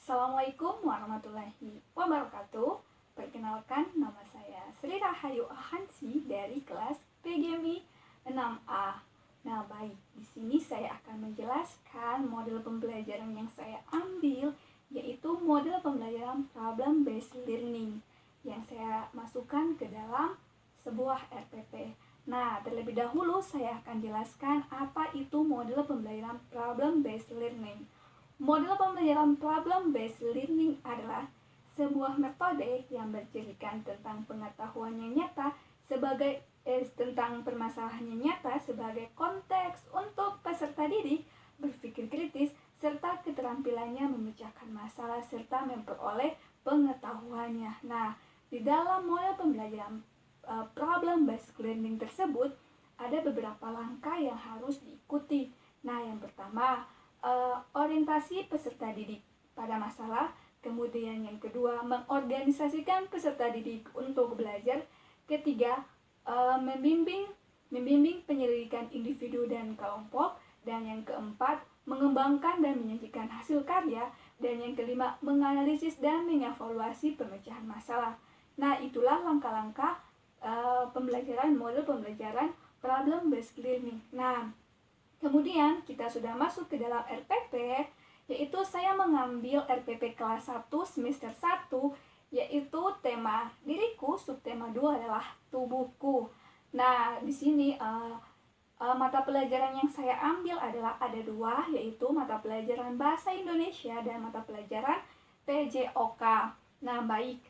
Assalamualaikum warahmatullahi wabarakatuh. Perkenalkan, nama saya Sri Rahayu Ahansi dari kelas PGMI 6A. Nah, baik, di sini saya akan menjelaskan model pembelajaran yang saya ambil, yaitu model pembelajaran problem based learning yang saya masukkan ke dalam sebuah RPP. Nah, terlebih dahulu saya akan jelaskan apa itu model pembelajaran problem based learning. Model pembelajaran problem-based learning adalah sebuah metode yang bercerita tentang pengetahuan yang nyata tentang permasalahan yang nyata sebagai konteks untuk peserta didik berpikir kritis serta keterampilannya memecahkan masalah serta memperoleh pengetahuannya. Nah, di dalam model pembelajaran problem-based learning tersebut ada beberapa langkah yang harus diikuti. Nah, yang pertama, orientasi peserta didik pada masalah. Kemudian yang kedua, mengorganisasikan peserta didik untuk belajar. Ketiga, membimbing penyelidikan individu dan kelompok. Dan yang keempat, mengembangkan dan menyajikan hasil karya. Dan yang kelima, menganalisis dan mengevaluasi pemecahan masalah. Nah, itulah langkah-langkah model pembelajaran problem based learning. Nah, kemudian kita sudah masuk ke dalam RPP, yaitu saya mengambil RPP kelas 1 semester 1, yaitu tema diriku, subtema 2 adalah tubuhku. Nah, di sini mata pelajaran yang saya ambil adalah ada dua, yaitu mata pelajaran Bahasa Indonesia dan mata pelajaran PJOK. Nah, baik.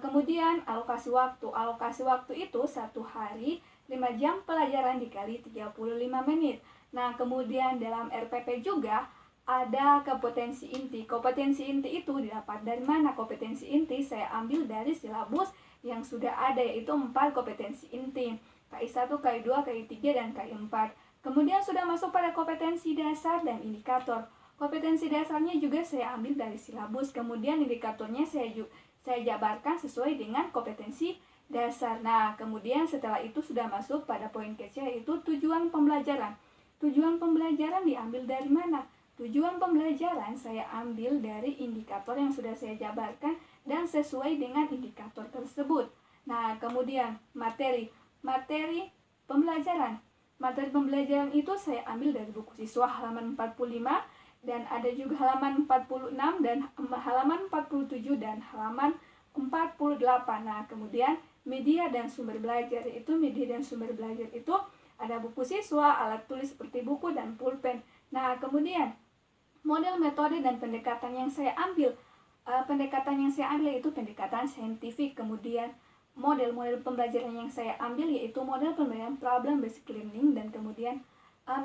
Kemudian alokasi waktu. Alokasi waktu itu 1 hari 5 jam pelajaran dikali 35 menit. Nah, kemudian dalam RPP juga ada kompetensi inti. Kompetensi inti itu didapat dari mana? Kompetensi inti saya ambil dari silabus yang sudah ada, yaitu 4 kompetensi inti. KI1, KI2, KI3, dan KI4. Kemudian sudah masuk pada kompetensi dasar dan indikator. Kompetensi dasarnya juga saya ambil dari silabus. Kemudian indikatornya saya jabarkan sesuai dengan kompetensi dasar. Nah, kemudian setelah itu sudah masuk pada poin kecil, yaitu tujuan pembelajaran. Tujuan pembelajaran diambil dari mana? Tujuan pembelajaran saya ambil dari indikator yang sudah saya jabarkan dan sesuai dengan indikator tersebut. Nah, kemudian materi pembelajaran. Materi pembelajaran itu saya ambil dari buku siswa halaman 45 dan ada juga halaman 46 dan halaman 47 dan halaman 48. Nah, kemudian media dan sumber belajar, itu media dan sumber belajar itu ada buku siswa, alat tulis seperti buku, dan pulpen. Nah, kemudian model, metode, dan pendekatan yang saya ambil. Yaitu pendekatan saintifik. Kemudian model pembelajaran yang saya ambil yaitu model pembelajaran problem based learning. Dan kemudian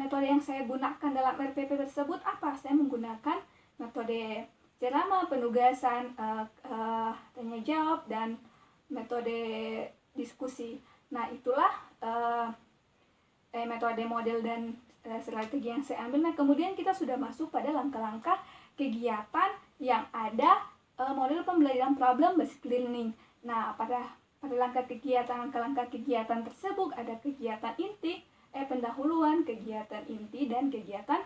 metode yang saya gunakan dalam RPP tersebut apa? Saya menggunakan metode ceramah, penugasan, tanya jawab, dan metode diskusi. Nah, itulah metode, model, dan strategi yang saya ambil. Nah, kemudian kita sudah masuk pada langkah-langkah kegiatan yang ada model pembelajaran problem based learning. Nah, pada langkah kegiatan tersebut ada kegiatan inti, pendahuluan, kegiatan inti, dan kegiatan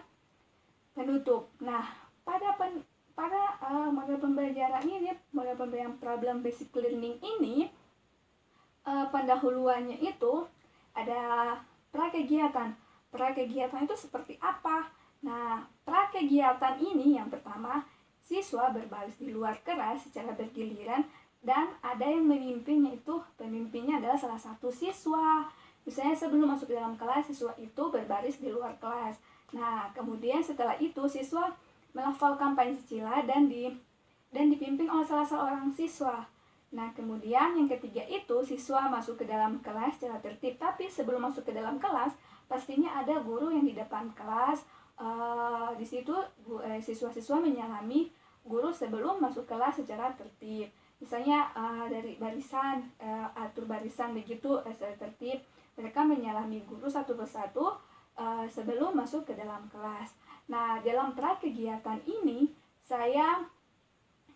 penutup. Nah, pada model pembelajaran ini, model pembelajaran problem based learning ini, pendahuluannya itu ada prakegiatan. Prakegiatan itu seperti apa? Nah, prakegiatan ini yang pertama, siswa berbaris di luar kelas secara bergiliran dan ada yang memimpinnya, itu pemimpinnya adalah salah satu siswa. Misalnya sebelum masuk ke dalam kelas, siswa itu berbaris di luar kelas. Nah, kemudian setelah itu siswa melafalkan Pancasila dan dipimpin oleh salah seorang siswa. Nah, kemudian yang ketiga itu siswa masuk ke dalam kelas secara tertib. Tapi sebelum masuk ke dalam kelas, pastinya ada guru yang di depan kelas. Di situ siswa-siswa menyalami guru sebelum masuk kelas secara tertib. Misalnya dari barisan, atur barisan begitu secara tertib. Mereka menyalami guru satu persatu sebelum masuk ke dalam kelas. Nah, dalam prakegiatan ini saya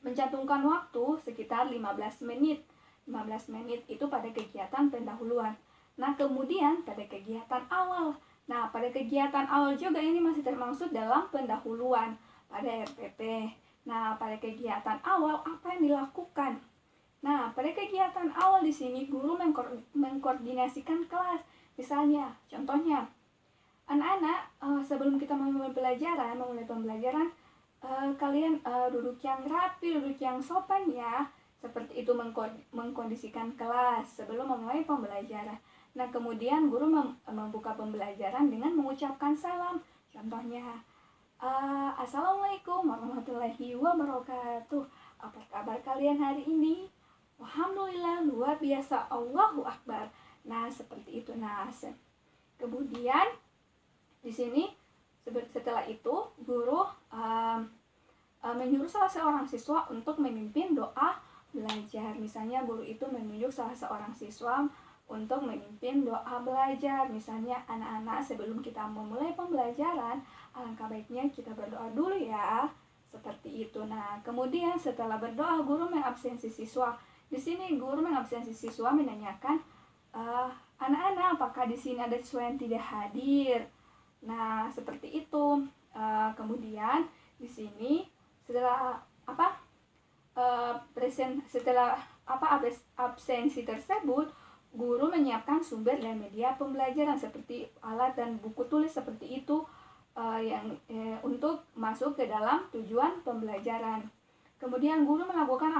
mencantumkan waktu sekitar 15 menit. 15 menit itu pada kegiatan pendahuluan. Nah, kemudian pada kegiatan awal. Nah, pada kegiatan awal juga ini masih termasuk dalam pendahuluan pada RPP. Nah, pada kegiatan awal apa yang dilakukan? Nah, pada kegiatan awal di sini guru mengkoordinasikan kelas. Misalnya, contohnya, anak-anak sebelum kita memulai pembelajaran, kalian duduk yang rapi, duduk yang sopan ya. Seperti itu mengkondisikan kelas sebelum memulai pembelajaran. Nah, kemudian guru membuka pembelajaran dengan mengucapkan salam. Contohnya, Assalamualaikum warahmatullahi wabarakatuh. Apa kabar kalian hari ini? Alhamdulillah, luar biasa, Allahu Akbar. Nah, seperti itu. Nah, kemudian di sini setelah itu guru menyuruh salah seorang siswa untuk memimpin doa belajar. Misalnya guru itu menunjuk salah seorang siswa untuk memimpin doa belajar. Misalnya, anak-anak, sebelum kita memulai pembelajaran, alangkah baiknya kita berdoa dulu ya. Seperti itu. Nah, kemudian setelah berdoa, guru mengabsensi siswa. Di sini guru mengabsensi siswa menanyakan, anak-anak, apakah di sini ada siswa yang tidak hadir? Nah, seperti itu. Kemudian di sini setelah absensi tersebut, guru menyiapkan sumber dan media pembelajaran seperti alat dan buku tulis seperti itu untuk masuk ke dalam tujuan pembelajaran. Kemudian guru melakukan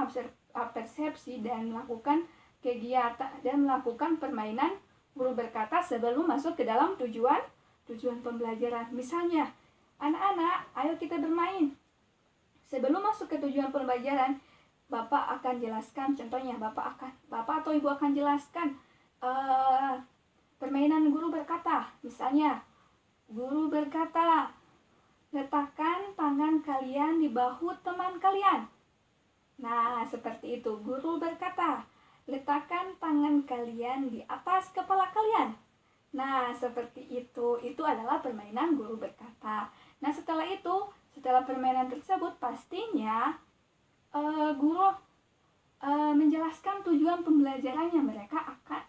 persepsi dan melakukan kegiatan dan melakukan permainan. Guru berkata sebelum masuk ke dalam tujuan pembelajaran. Misalnya, anak-anak, ayo kita bermain. Sebelum masuk ke tujuan pembelajaran, Bapak akan jelaskan, contohnya Bapak atau Ibu akan jelaskan permainan. Guru berkata, misalnya, guru berkata, letakkan tangan kalian di bahu teman kalian. Nah, seperti itu. Guru berkata, letakkan tangan kalian di atas kepala kalian. Nah, seperti itu. Itu adalah permainan guru berkata. Nah, setelah permainan tersebut, pastinya guru menjelaskan tujuan pembelajaran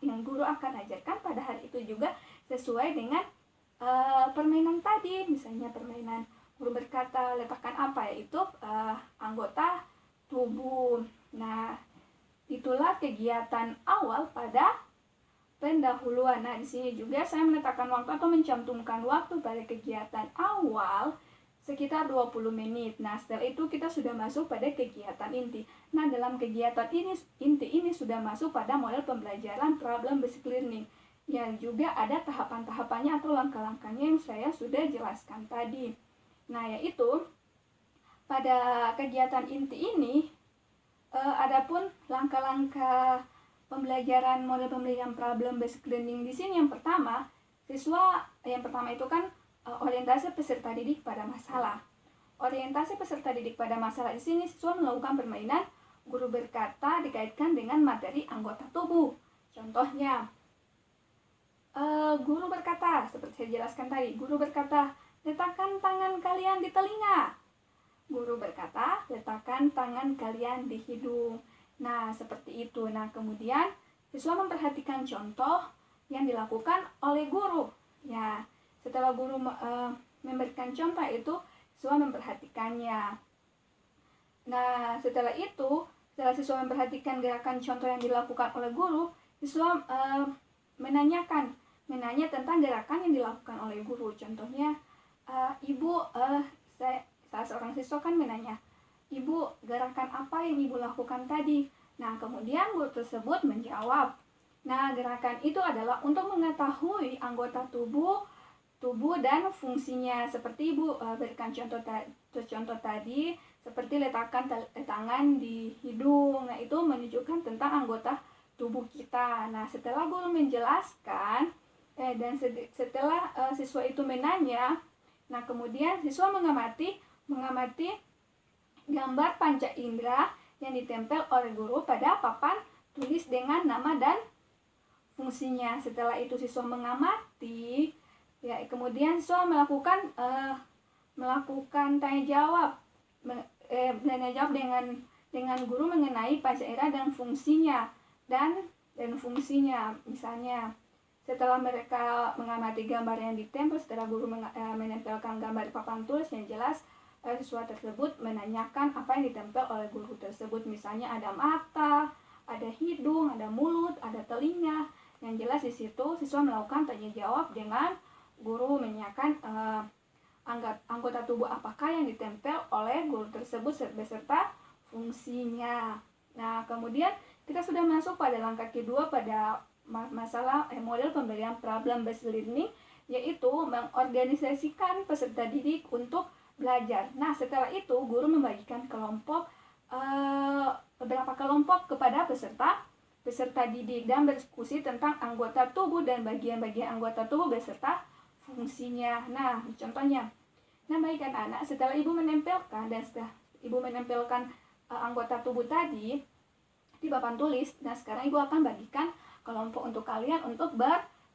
yang guru akan ajarkan pada hari itu juga sesuai dengan permainan tadi. Misalnya permainan guru berkata, letakkan apa, yaitu anggota tubuh. Nah, itulah kegiatan awal pada pendahuluan. Nah, di sini juga saya menetapkan waktu atau mencantumkan waktu pada kegiatan awal sekitar 20 menit. Nah, setelah itu kita sudah masuk pada kegiatan inti. Nah, dalam kegiatan inti ini sudah masuk pada model pembelajaran problem based learning. Yang juga ada tahapan-tahapannya atau langkah-langkahnya yang saya sudah jelaskan tadi. Nah, yaitu pada kegiatan inti ini adapun langkah-langkah pembelajaran model pembelajaran problem based learning di sini yang pertama itu kan orientasi peserta didik pada masalah. Orientasi peserta didik pada masalah di sini siswa melakukan permainan guru berkata dikaitkan dengan materi anggota tubuh. Contohnya, guru berkata, seperti saya jelaskan tadi, guru berkata, letakkan tangan kalian di telinga. Guru berkata, letakkan tangan kalian di hidung. Nah, seperti itu. Nah, kemudian siswa memperhatikan contoh yang dilakukan oleh guru. Ya, setelah guru memberikan contoh itu, siswa memperhatikannya. Nah, setelah siswa memperhatikan gerakan contoh yang dilakukan oleh guru, siswa menanya tentang gerakan yang dilakukan oleh guru. Contohnya, salah seorang siswa kan menanya, Ibu, gerakan apa yang Ibu lakukan tadi? Nah, kemudian guru tersebut menjawab, nah, gerakan itu adalah untuk mengetahui anggota tubuh dan fungsinya. Seperti Ibu berikan contoh tadi, seperti letakkan tangan di hidung. Nah, itu menunjukkan tentang anggota tubuh kita. Nah, setelah guru menjelaskan dan setelah siswa itu menanya, nah, kemudian siswa mengamati gambar panca indera yang ditempel oleh guru pada papan tulis dengan nama dan fungsinya. Setelah itu siswa mengamati, ya, kemudian siswa melakukan tanya jawab dengan guru mengenai panca indera dan fungsinya Misalnya, setelah mereka mengamati gambar yang ditempel, setelah guru menempelkan gambar di papan tulis yang jelas, siswa tersebut menanyakan apa yang ditempel oleh guru tersebut. Misalnya ada mata, ada hidung, ada mulut, ada telinga. Yang jelas di situ siswa melakukan tanya jawab dengan guru menanyakan anggota tubuh apakah yang ditempel oleh guru tersebut beserta fungsinya. Nah, kemudian kita sudah masuk pada langkah kedua pada masalah model pemberian problem based learning, yaitu mengorganisasikan peserta didik untuk belajar. Nah, setelah itu guru membagikan beberapa kelompok kepada peserta didik dan berdiskusi tentang anggota tubuh dan bagian-bagian anggota tubuh beserta fungsinya. Nah, contohnya, baik anak-anak, setelah ibu menempelkan anggota tubuh tadi di papan tulis, nah sekarang ibu akan bagikan kelompok untuk kalian untuk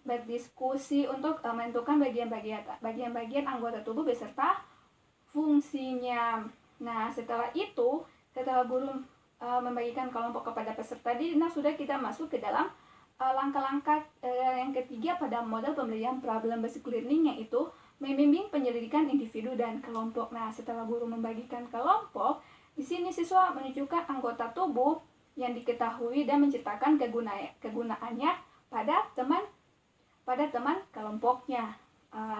berdiskusi untuk menentukan bagian-bagian anggota tubuh beserta fungsinya. Nah, setelah guru membagikan kelompok kepada peserta didik, nah sudah kita masuk ke dalam langkah-langkah yang ketiga pada model pemberian problem based learning, yaitu membimbing penyelidikan individu dan kelompok. Nah, setelah guru membagikan kelompok, di sini siswa menunjukkan anggota tubuh yang diketahui dan menceritakan kegunaannya pada teman kelompoknya.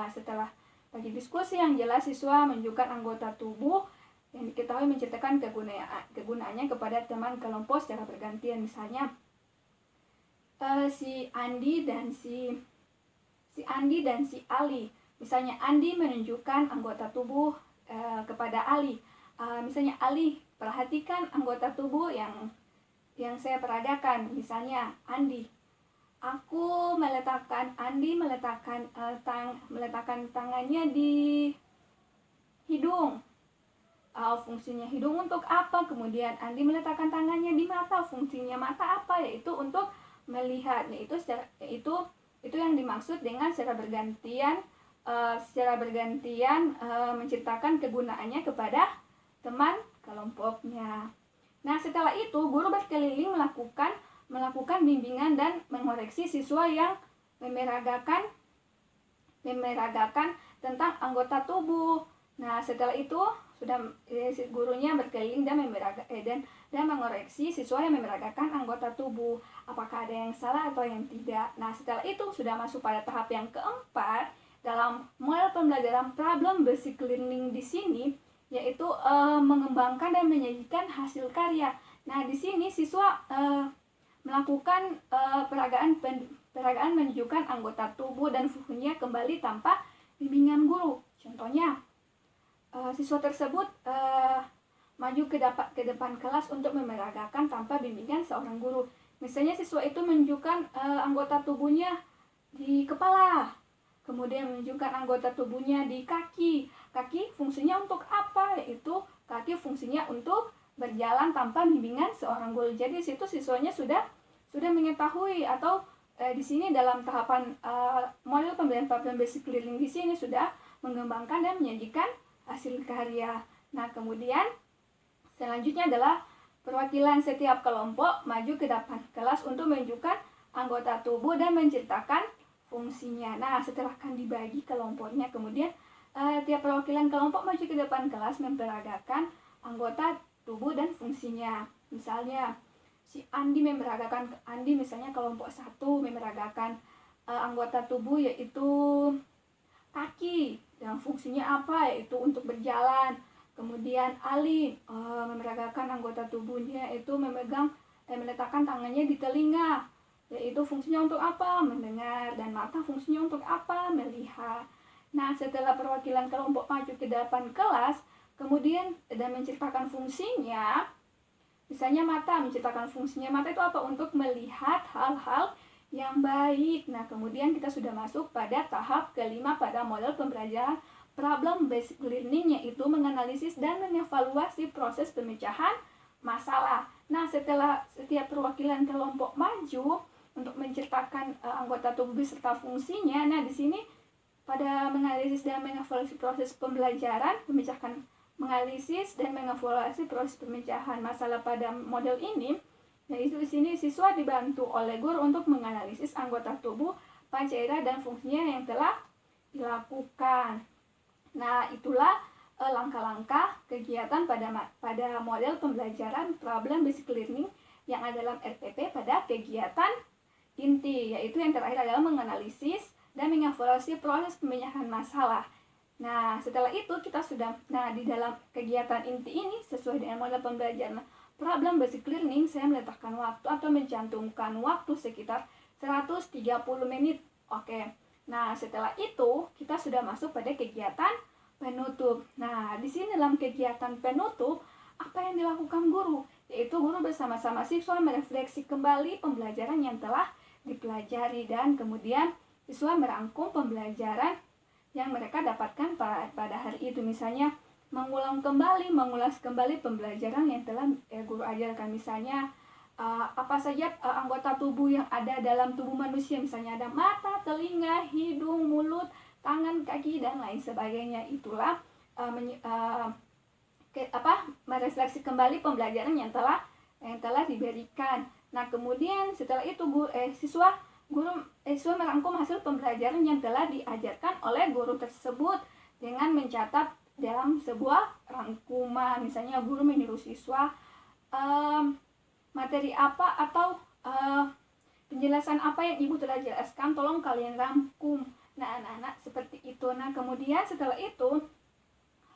Setelah bagi diskusi yang jelas, siswa menunjukkan anggota tubuh yang diketahui menceritakan kegunaannya kepada teman kelompok secara bergantian. Misalnya si Andi dan si Ali. Misalnya Andi menunjukkan anggota tubuh kepada Ali. Misalnya Ali, perhatikan anggota tubuh yang saya peragakan. Misalnya Andi, Andi meletakkan tangannya di hidung. Fungsinya hidung untuk apa? Kemudian Andi meletakkan tangannya di mata. Fungsinya mata apa? Yaitu untuk melihat. Itu yang dimaksud dengan secara bergantian menceritakan kegunaannya kepada teman kelompoknya. Nah, setelah itu guru berkeliling melakukan bimbingan dan mengoreksi siswa yang memeragakan tentang anggota tubuh. Nah, setelah itu sudah gurunya berkeliling dan mengoreksi siswa yang memeragakan anggota tubuh, apakah ada yang salah atau yang tidak. Nah, setelah itu sudah masuk pada tahap yang keempat dalam model pembelajaran problem basic learning di sini, yaitu mengembangkan dan menyajikan hasil karya. Nah, di sini siswa melakukan peragaan menunjukkan anggota tubuh dan fungsinya kembali tanpa bimbingan guru. Contohnya, siswa tersebut maju ke depan kelas untuk memeragakan tanpa bimbingan seorang guru. Misalnya siswa itu menunjukkan anggota tubuhnya di kepala, kemudian menunjukkan anggota tubuhnya di kaki. Kaki fungsinya untuk apa? Yaitu kaki fungsinya untuk berjalan tanpa bimbingan seorang guru. Jadi situ siswanya sudah mengetahui, atau di sini dalam tahapan model pembelajaran problem basic learning di sini sudah mengembangkan dan menyajikan hasil karya. Nah, kemudian selanjutnya adalah perwakilan setiap kelompok maju ke depan kelas untuk menunjukkan anggota tubuh dan menceritakan fungsinya. Nah, setelah akan dibagi kelompoknya, kemudian tiap perwakilan kelompok maju ke depan kelas memperagakan anggota tubuh dan fungsinya. Misalnya si Andi misalnya kelompok 1 memeragakan anggota tubuh yaitu kaki, yang fungsinya apa? Yaitu untuk berjalan. Kemudian Ali memeragakan anggota tubuhnya yaitu meletakkan tangannya di telinga, yaitu fungsinya untuk apa? Mendengar. Dan mata fungsinya untuk apa? Melihat. Nah, setelah perwakilan kelompok maju ke depan kelas, kemudian dan menceritakan fungsinya, misalnya mata, menceritakan fungsinya mata itu apa? Untuk melihat hal-hal yang baik. Nah, kemudian kita sudah masuk pada tahap kelima pada model pembelajaran problem based learning, yaitu menganalisis dan mengevaluasi proses pemecahan masalah. Nah, setelah setiap perwakilan kelompok maju untuk menceritakan anggota tubuh beserta fungsinya, nah di sini pada menganalisis dan mengevaluasi proses pembelajaran, menganalisis dan mengevaluasi proses pemecahan masalah pada model ini, yaitu di sini siswa dibantu oleh guru untuk menganalisis anggota tubuh, pancaira dan fungsinya yang telah dilakukan. Nah, itulah langkah-langkah kegiatan pada model pembelajaran problem basic learning yang ada dalam RPP pada kegiatan inti, yaitu yang terakhir adalah menganalisis dan mengevaluasi proses pemecahan masalah. Nah, setelah itu kita sudah, di dalam kegiatan inti ini sesuai dengan model pembelajaran problem basic learning, saya meletakkan waktu atau mencantumkan waktu sekitar 130 menit. Oke. Nah, setelah itu kita sudah masuk pada kegiatan penutup. Nah, di sini dalam kegiatan penutup, apa yang dilakukan guru? Yaitu guru bersama-sama siswa merefleksi kembali pembelajaran yang telah dipelajari dan kemudian siswa merangkum pembelajaran yang mereka dapatkan pada hari itu. Misalnya mengulas kembali pembelajaran yang telah guru ajarkan. Misalnya apa saja anggota tubuh yang ada dalam tubuh manusia, misalnya ada mata, telinga, hidung, mulut, tangan, kaki, dan lain sebagainya. Itulah merefleksi kembali pembelajaran yang telah diberikan. Nah, kemudian setelah itu siswa merangkum hasil pembelajaran yang telah diajarkan oleh guru tersebut dengan mencatat dalam sebuah rangkuman. Misalnya guru menyuruh siswa materi apa atau penjelasan apa yang ibu telah jelaskan, tolong kalian rangkum. Nah, anak-anak seperti itu. Nah, kemudian setelah itu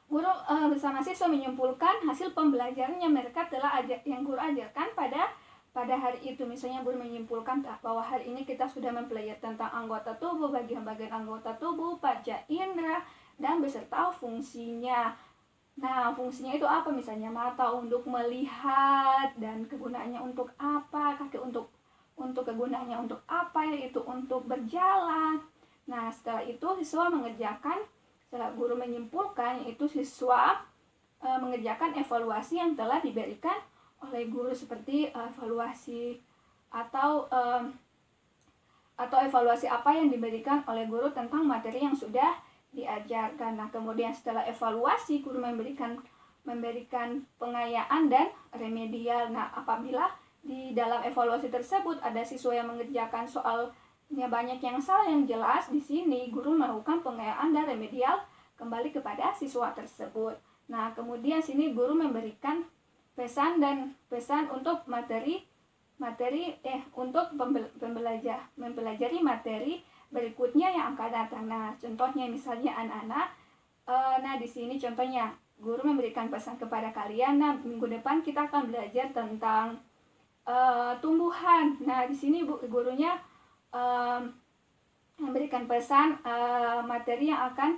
guru bersama siswa menyimpulkan hasil pembelajaran yang guru ajarkan pada hari itu. Misalnya guru menyimpulkan bahwa hari ini kita sudah mempelajari tentang anggota tubuh, bagian-bagian anggota tubuh, panca indera, dan beserta fungsinya. Nah, fungsinya itu apa? Misalnya mata untuk melihat dan kegunaannya untuk apa, kaki untuk kegunaannya untuk apa, yaitu untuk berjalan. Nah, setelah itu setelah guru menyimpulkan, yaitu siswa mengerjakan evaluasi yang telah diberikan oleh guru, seperti evaluasi atau evaluasi apa yang diberikan oleh guru tentang materi yang sudah diajarkan. Nah, kemudian setelah evaluasi, guru memberikan pengayaan dan remedial. Nah, apabila di dalam evaluasi tersebut ada siswa yang mengerjakan soalnya banyak yang salah, yang jelas di sini guru melakukan pengayaan dan remedial kembali kepada siswa tersebut. Nah, kemudian sini guru memberikan pesan untuk untuk mempelajari materi berikutnya yang akan datang. Nah, contohnya misalnya anak-anak, di sini contohnya guru memberikan pesan kepada kalian. Nah, minggu depan kita akan belajar tentang tumbuhan. Nah, di sini gurunya memberikan pesan materi yang akan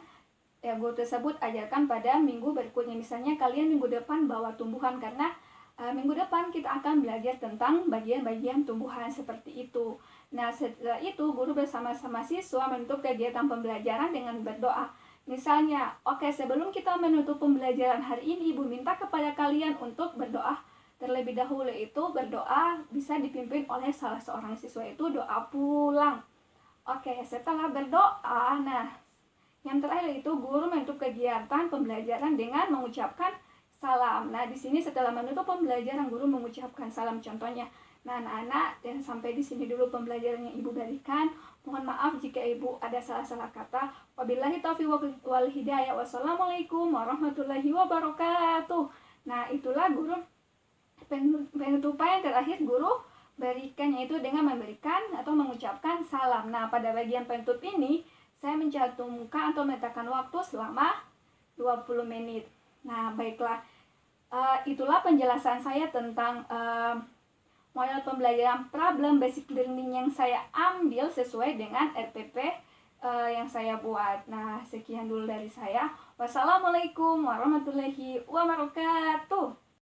guru tersebut ajarkan pada minggu berikutnya. Misalnya kalian minggu depan bawa tumbuhan, karena minggu depan kita akan belajar tentang bagian-bagian tumbuhan, seperti itu. Nah, setelah itu guru bersama-sama siswa menutup kegiatan pembelajaran dengan berdoa. Misalnya, sebelum kita menutup pembelajaran hari ini, ibu minta kepada kalian untuk berdoa terlebih dahulu. Itu berdoa bisa dipimpin oleh salah seorang siswa, itu doa pulang. Setelah berdoa, yang terakhir itu guru menutup kegiatan pembelajaran dengan mengucapkan salam. Nah, di sini setelah menutup pembelajaran guru mengucapkan salam, contohnya. Nah, anak-anak, dan sampai di sini dulu pembelajaran yang ibu berikan. Mohon maaf jika ibu ada salah-salah kata. Wabillahi taufiq wal hidayah. Wassalamualaikum warahmatullahi wabarakatuh. Nah, itulah guru penutupan yang terakhir guru berikan, yaitu dengan memberikan atau mengucapkan salam. Nah, pada bagian penutup ini saya mencantumkan atau meletakkan waktu selama 20 menit. Nah, baiklah, itulah penjelasan saya tentang model pembelajaran problem basic learning yang saya ambil sesuai dengan RPP yang saya buat. Nah, sekian dulu dari saya. Wassalamualaikum warahmatullahi wabarakatuh.